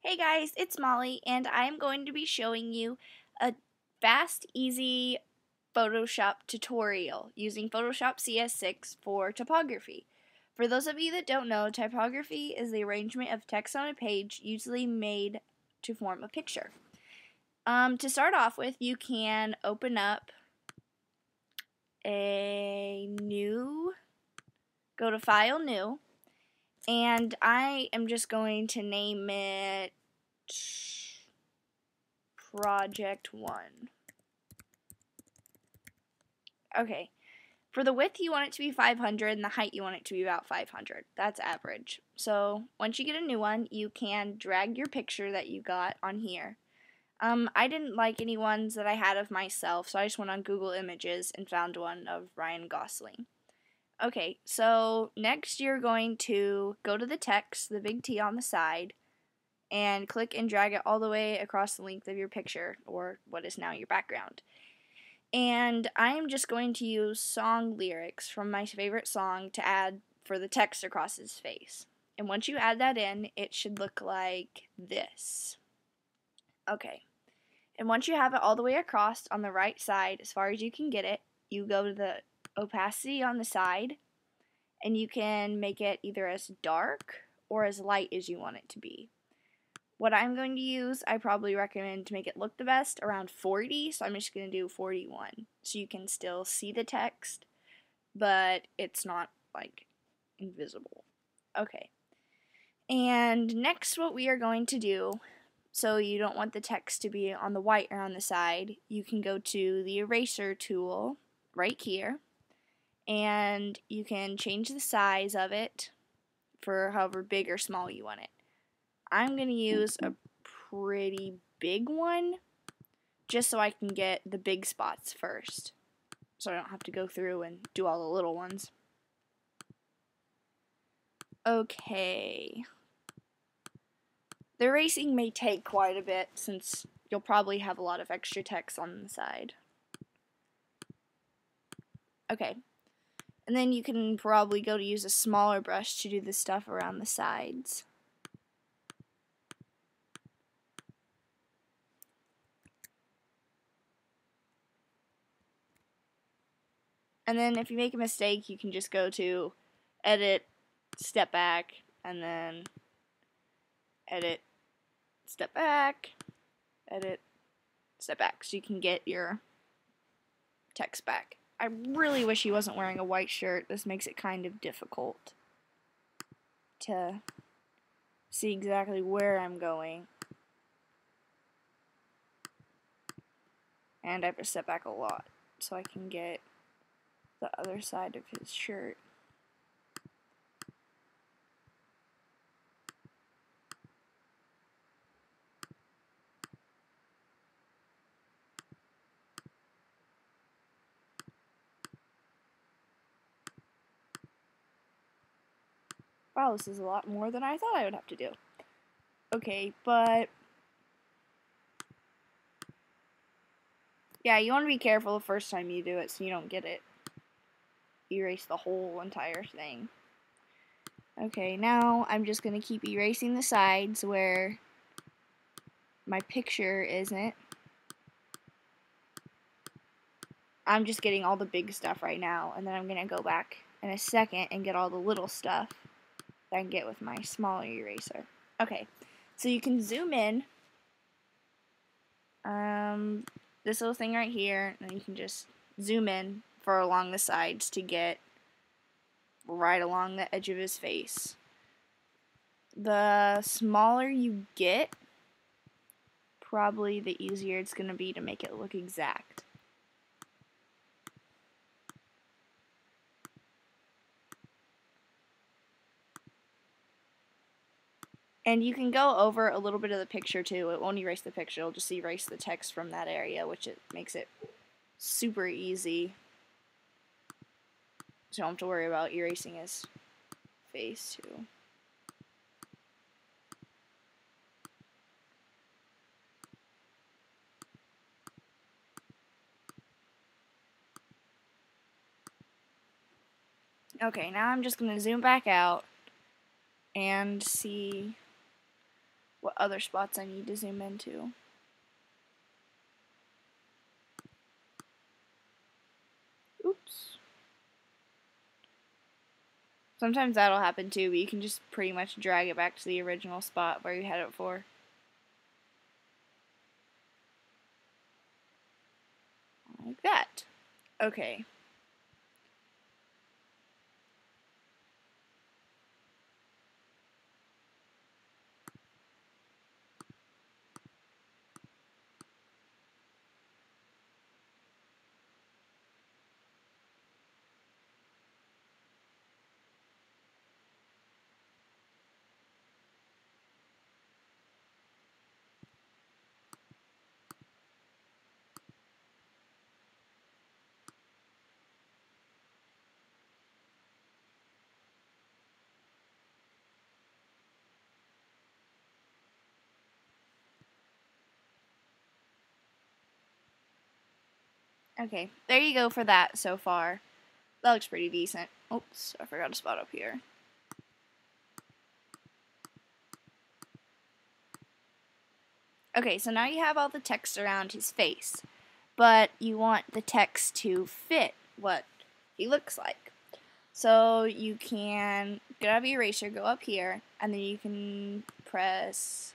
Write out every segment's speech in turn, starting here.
Hey guys, it's Molly, and I am going to be showing you a fast, easy Photoshop tutorial using Photoshop CS6 for typography. For those of you that don't know, typography is the arrangement of text on a page usually made to form a picture. To start off with, you can open up go to File, New, and I am just going to name it Project 1. Okay. For the width, you want it to be 500, and the height, you want it to be about 500. That's average. So once you get a new one, you can drag your picture that you got on here. I didn't like any ones that I had of myself, so I just went on Google Images and found one of Ryan Gosling. Okay, so next you're going to go to the text, the big T on the side, and click and drag it all the way across the length of your picture, or what is now your background. And I am just going to use song lyrics from my favorite song to add for the text across his face. And once you add that in, it should look like this. Okay. And once you have it all the way across on the right side, as far as you can get it, you go to the opacity on the side, and you can make it either as dark or as light as you want it to be. What I'm going to use, I probably recommend to make it look the best, around 40, so I'm just going to do 41. So you can still see the text, but it's not, like, invisible. Okay. And next what we are going to do, so you don't want the text to be on the white or on the side, you can go to the eraser tool right here, and you can change the size of it for however big or small you want it. I'm going to use a pretty big one just so I can get the big spots first, so I don't have to go through and do all the little ones. Okay. The erasing may take quite a bit since you'll probably have a lot of extra text on the side. Okay. And then you can probably go to use a smaller brush to do the stuff around the sides. And then if you make a mistake, you can just go to Edit, Step Back, and then Edit, Step Back, Edit, Step Back, so you can get your text back. I really wish he wasn't wearing a white shirt. This makes it kind of difficult to see exactly where I'm going. And I have to step back a lot so I can get the other side of his shirt. Wow, this is a lot more than I thought I would have to do. Okay, but yeah, you want to be careful the first time you do it so you don't get it. Erase the whole entire thing. Okay, now I'm just going to keep erasing the sides where my picture isn't. I'm just getting all the big stuff right now, and then I'm going to go back in a second and get all the little stuff that I can get with my smaller eraser. Okay, so you can zoom in. This little thing right here, and you can just zoom in for along the sides to get right along the edge of his face. The smaller you get, probably the easier it's going to be to make it look exact. And you can go over a little bit of the picture too. It won't erase the picture, it'll just erase the text from that area, which it makes it super easy. So you don't have to worry about erasing his face too. Okay, now I'm just going to zoom back out and see what other spots I need to zoom into. Oops. Sometimes that'll happen too, but you can just pretty much drag it back to the original spot where you had it for. Like that. Okay. Okay, there you go for that so far. That looks pretty decent. Oops, I forgot a spot up here. Okay, so now you have all the text around his face, but you want the text to fit what he looks like. So you can get out of your eraser, go up here, and then you can press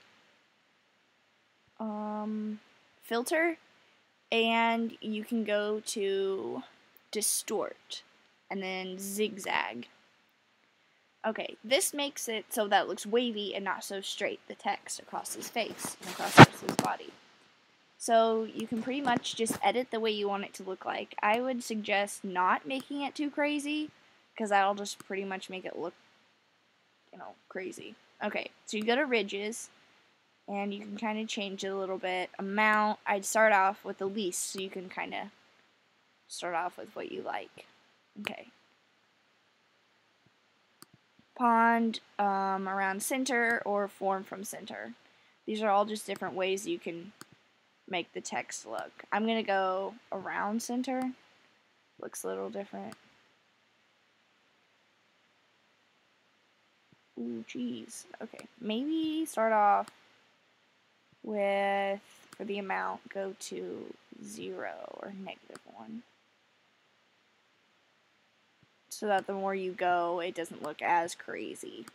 filter, and you can go to distort, and then zigzag. Okay, this makes it so that it looks wavy and not so straight, the text across his face and across his body. So you can pretty much just edit the way you want it to look like. I would suggest not making it too crazy, because that'll just pretty much make it look, crazy. Okay, so you go to ridges, and you can kind of change it a little bit. Amount, I'd start off with the least, so you can kind of start off with what you like. Okay. Pond, around center, or form from center. These are all just different ways you can make the text look. I'm going to go around center. Looks a little different. Ooh, geez. Okay, maybe start off with, for the amount, go to 0 or -1. So that the more you go, it doesn't look as crazy.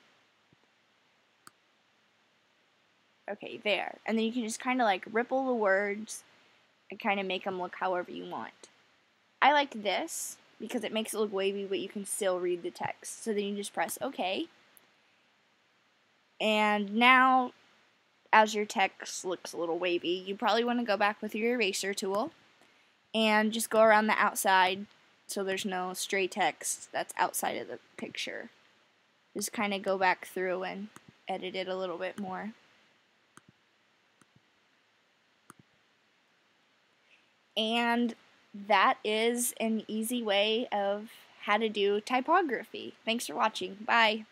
Okay, there. And then you can just kind of like ripple the words and kind of make them look however you want. I like this because it makes it look wavy, but you can still read the text. So then you just press OK. And now, as your text looks a little wavy, you probably want to go back with your eraser tool and just go around the outside so there's no stray text that's outside of the picture. Just kind of go back through and edit it a little bit more. And that is an easy way of how to do typography. Thanks for watching. Bye.